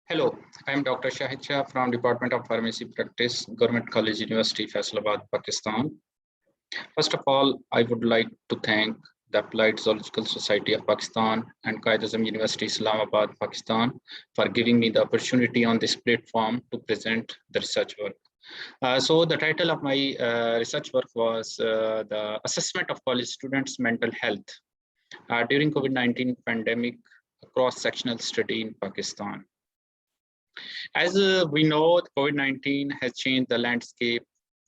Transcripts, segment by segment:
Hello, I am Dr. Shahid Shah from Department of Pharmacy Practice, Government College University, Faisalabad, Pakistan. First of all, I would like to thank the Applied Zoological Society of Pakistan and Quaid-e-Azam University, Islamabad, Pakistan, for giving me the opportunity on this platform to present the research work. So the title of my research work was the assessment of college students' mental health during COVID-19 pandemic, a cross-sectional study in Pakistan. As we know, COVID-19 has changed the landscape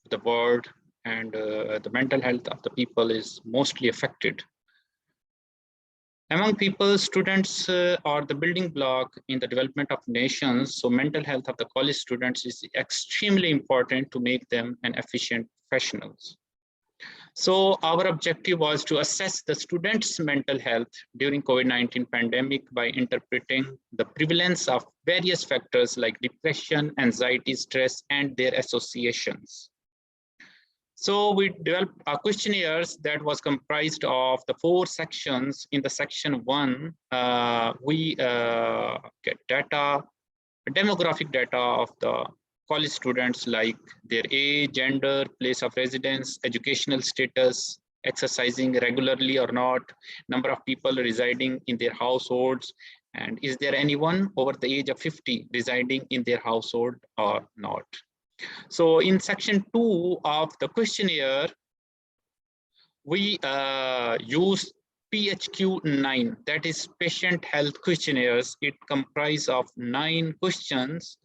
of the world, and the mental health of the people is mostly affected. Among people, students are the building block in the development of nations, so mental health of the college students is extremely important to make them an efficient professionals. So our objective was to assess the students' mental health during COVID-19 pandemic by interpreting the prevalence of various factors like depression, anxiety, stress, and their associations. So we developed questionnaires that was comprised of the 4 sections. In the section 1, we get data, demographic data of the college students, like their age, gender, place of residence, educational status, exercising regularly or not, number of people residing in their households, and is there anyone over the age of 50 residing in their household or not. So in section 2 of the questionnaire, we use PHQ-9, that is patient health questionnaires. It comprises of 9 questions,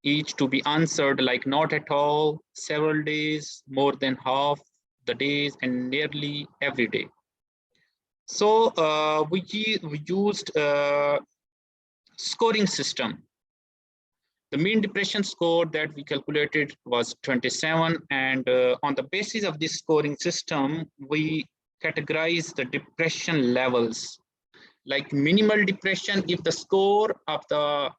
each to be answered like not at all, several days, more than half the days, and nearly every day. So we used scoring system. The mean depression score that we calculated was 27, and on the basis of this scoring system, we categorize the depression levels. Like minimal depression, if the score of the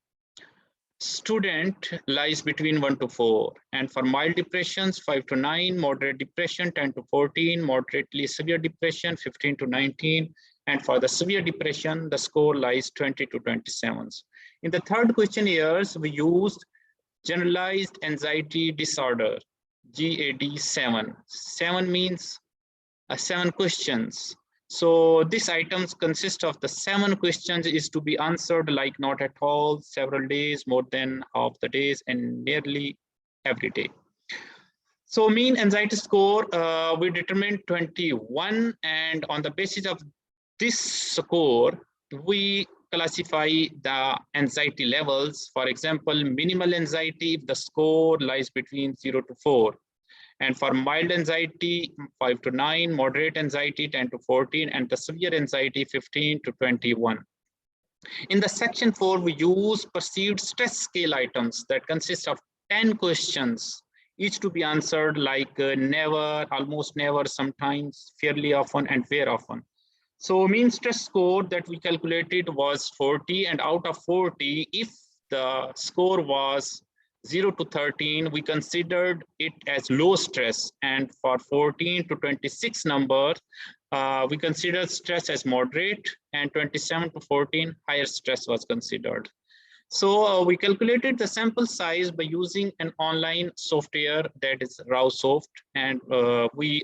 student lies between 1 to 4, and for mild depressions 5 to 9, moderate depression 10 to 14, moderately severe depression 15 to 19, and for the severe depression the score lies 20 to 27. In the third questionnaires, we used generalized anxiety disorder, GAD-7. 7 means 7 questions. So these items consist of the 7 questions is to be answered like not at all, several days, more than half the days, and nearly every day. So mean anxiety score, we determined 21, and on the basis of this score, we classify the anxiety levels. For example, minimal anxiety, if the score lies between 0 to 4. And for mild anxiety, 5 to 9, moderate anxiety, 10 to 14, and the severe anxiety, 15 to 21. In the section 4, we use perceived stress scale items that consist of 10 questions, each to be answered like never, almost never, sometimes, fairly often, and where often. So mean stress score that we calculated was 40, and out of 40, if the score was 0 to 13, we considered it as low stress, and for 14 to 26 numbers, we considered stress as moderate, and 27 to 14, higher stress was considered. So we calculated the sample size by using an online software, that is RAWSoft, and we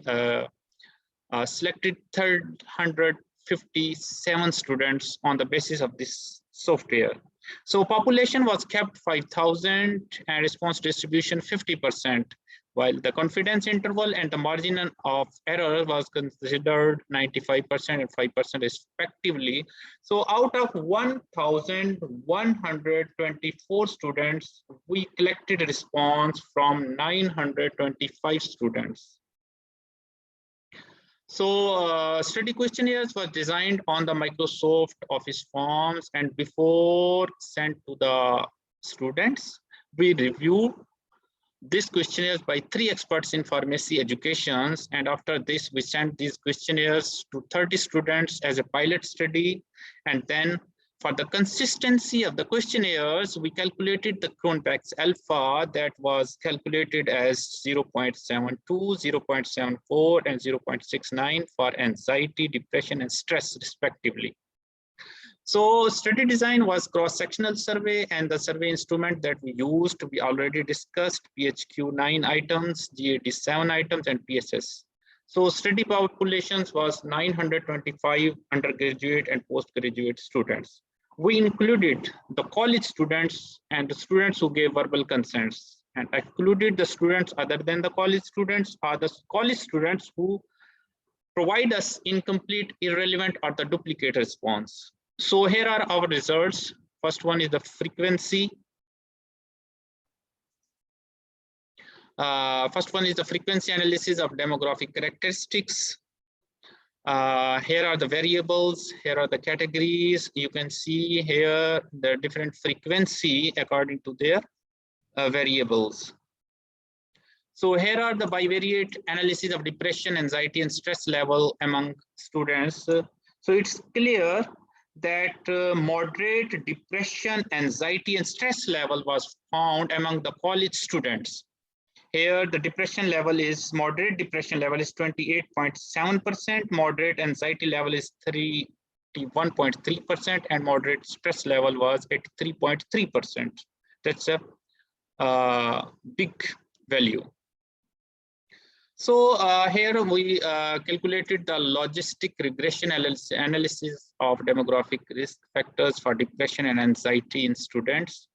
selected 357 students on the basis of this software. So population was kept 5,000 and response distribution 50%, while the confidence interval and the margin of error was considered 95% and 5% respectively. So out of 1,124 students, we collected a response from 925 students. So study questionnaires were designed on the Microsoft Office forms, and before sent to the students, we reviewed these questionnaires by 3 experts in pharmacy educations, and after this we sent these questionnaires to 30 students as a pilot study. And then for the consistency of the questionnaires, we calculated the Cronbach's alpha, that was calculated as 0.72, 0.74, and 0.69 for anxiety, depression, and stress respectively. So study design was cross-sectional survey, and the survey instrument that we used, we already discussed, PHQ 9 items, GAT 7 items, and PSS. So study populations was 925 undergraduate and postgraduate students. We included the college students and the students who gave verbal consents, and excluded the students other than the college students or the college students who provide us incomplete, irrelevant, or the duplicate response. So here are our results. First one is the frequency. First one is the frequency analysis of demographic characteristics. Here are the variables. Here are the categories. You can see here the different frequency according to their variables. So here are the bivariate analysis of depression, anxiety, and stress level among students. So it's clear that moderate depression, anxiety, and stress level was found among the college students. Here, the depression level is, moderate depression level is 28.7%, moderate anxiety level is 31.3%, and moderate stress level was at 3.3%. That's a big value. So here we calculated the logistic regression analysis of demographic risk factors for depression and anxiety in students.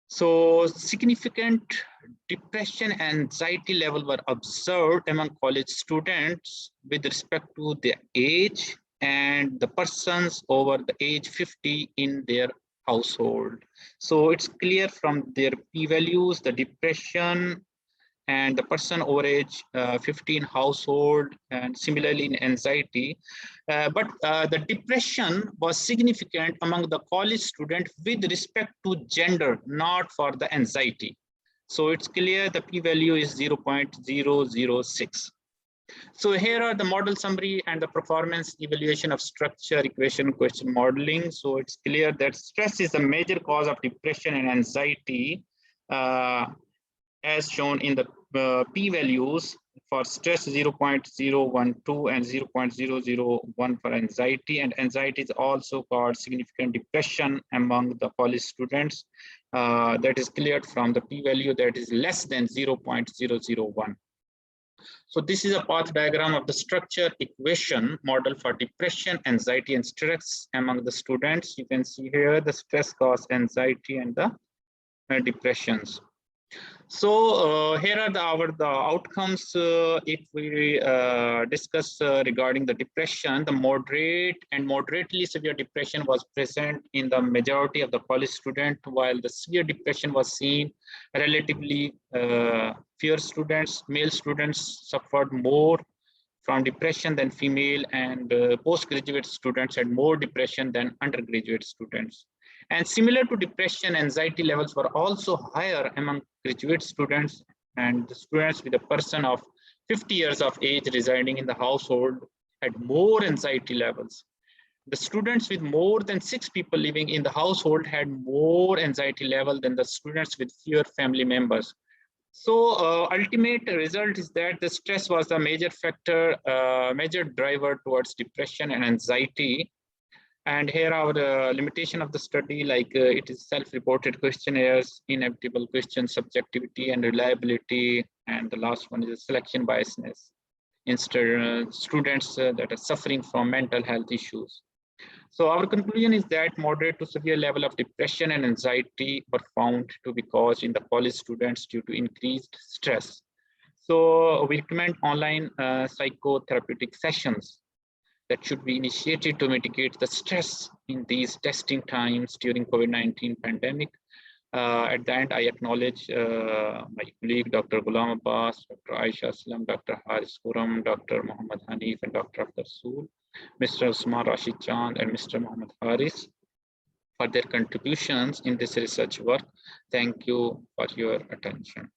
So significant depression and anxiety level were observed among college students with respect to their age and the persons over the age 50 in their household. So it's clear from their p-values, the depression and the person over age 15 household, and similarly in anxiety. But the depression was significant among the college student with respect to gender, not for the anxiety. So it's clear the p-value is 0.006. So here are the model summary and the performance evaluation of structure, equation, question modeling. So it's clear that stress is a major cause of depression and anxiety, as shown in the p-values for stress 0.012 and 0.001 for anxiety, and anxiety is also called significant depression among the college students. That is cleared from the p-value that is less than 0.001. So this is a path diagram of the structure equation model for depression, anxiety, and stress among the students. You can see here the stress cause anxiety and the depressions. So here are the outcomes. If we discuss regarding the depression, the moderate and moderately severe depression was present in the majority of the college student, while the severe depression was seen relatively fewer students. Male students suffered more from depression than female, and postgraduate students had more depression than undergraduate students. And similar to depression, anxiety levels were also higher among graduate students, and the students with a person of 50 years of age residing in the household had more anxiety levels. The students with more than 6 people living in the household had more anxiety level than the students with fewer family members. So ultimate result is that the stress was a major factor, major driver towards depression and anxiety. And here our limitation of the study, like it is self-reported questionnaires, inevitable questions, subjectivity and reliability. And the last one is selection biasness in students that are suffering from mental health issues. So our conclusion is that moderate to severe level of depression and anxiety were found to be caused in the college students due to increased stress. So we recommend online psychotherapeutic sessions that should be initiated to mitigate the stress in these testing times during COVID-19 pandemic. At the end, I acknowledge my colleague, Dr. Ghulam Abbas, Dr. Aisha Aslam, Dr. Haris Kuram, Dr. Muhammad Hanif, and Dr. Akhtar Sool, Mr. Usman Rashid Chand, and Mr. Muhammad Haris for their contributions in this research work. Thank you for your attention.